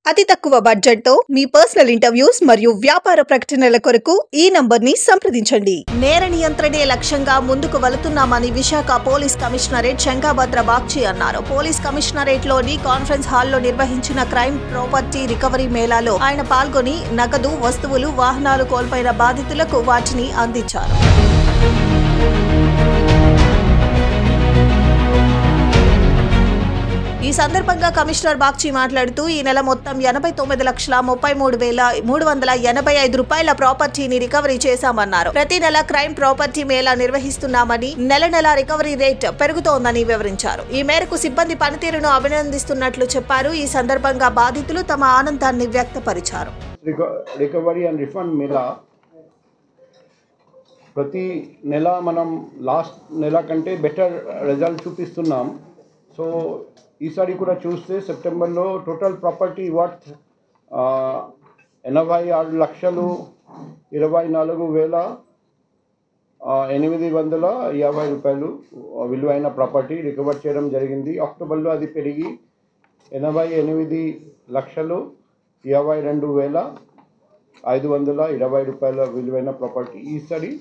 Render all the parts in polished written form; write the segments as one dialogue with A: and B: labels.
A: అతి తక్కువ బడ్జెట్ తో మీ పర్సనల్ ఇంటర్వ్యూస్ మరియు వ్యాపార ప్రకటనల కొరకు ఈ నంబర్ని సంప్రదించండి. నేర నియంత్రణే లక్ష్యంగా ముందుకు వెళుతున్నామని విశాఖ పోలీస్ కమిషనరేట్ చెంగాభద్ర బాగ్చి అన్నారు. పోలీస్ కమిషనరేట్ లోని కాన్ఫరెన్స్ హాల్లో నిర్వహించిన క్రైమ్ ప్రాపర్టీ రికవరీ మేళాలో ఆయన పాల్గొని నగదు, వస్తువులు, వాహనాలు కోల్పోయిన బాధితులకు వాటిని అందించారు. ఈ సందర్భంగా కమిషనర్ బాగ్చి మాట్లాడుతూ ఈ నెల మొత్తం 89,33,385 రూపాయల ప్రాపర్టీని రికవరీ చేశామన్నారు. ప్రతి నెల క్రైమ్ ప్రాపర్టీ మేళా నిర్వహిస్తున్నామని, నెల రికవరీ రేట్ పెరుగుతోందని వివరించారు. ఈ మేరకు సిబ్బంది పనితీరును అభినందిస్తున్నట్లు చెప్పారు. ఈ సందర్భంగా బాధితులు తమ ఆనందాన్ని వ్యక్తపరిచారు.
B: రికవరీ అండ్ రిఫండ్ మేళా ప్రతి నెల మనం లాస్ట్ నెల కంటే బెటర్ రిజల్ట్ చూపిస్తున్నాం. సో ఈసారి కూడా చూస్తే సెప్టెంబర్లో టోటల్ ప్రాపర్టీ వర్త్ 86,24,850 రూపాయలు విలువైన ప్రాపర్టీ రికవర్ చేయడం జరిగింది. అక్టోబర్లో అది పెరిగి 88,22,520 రూపాయల విలువైన ప్రాపర్టీ ఈసారి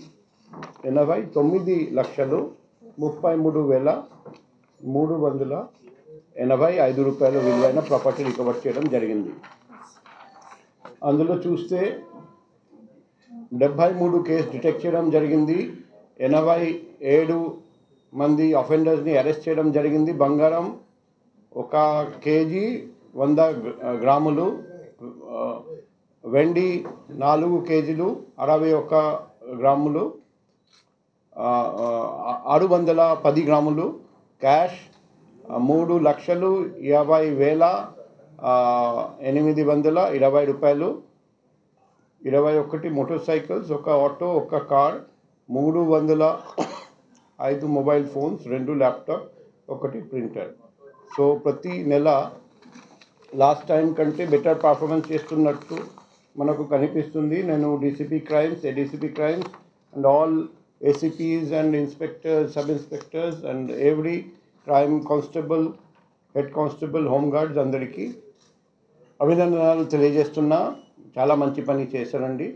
B: 89,33,385 రూపాయల విలువైన ప్రాపర్టీ రికవర్ చేయడం జరిగింది. అందులో చూస్తే 73 కేసు డిటెక్ట్ చేయడం జరిగింది. 87 మంది అఫెండర్స్ని అరెస్ట్ చేయడం జరిగింది. బంగారం 1 కేజీ 100 గ్రాములు, వెండి 4 కేజీలు 61 గ్రాములు, 610 గ్రాములు, క్యాష్ 3,50,820 రూపాయలు, 21 motor cycles, 1 auto, 1 car, 305 mobile phones, 2 laptop, 1 printer. So ప్రతి నెల లాస్ట్ టైం కంటే బెటర్ పర్ఫార్మెన్స్ చేస్తున్నట్టు మనకు కనిపిస్తుంది. నేను DCP crimes, ADCP crimes and all ACPs and inspectors, sub-inspectors and every crime constable, head constable, home guards అందరికీ అభినందనలు తెలియజేస్తున్నా. చాలా మంచి పని చేశారండి.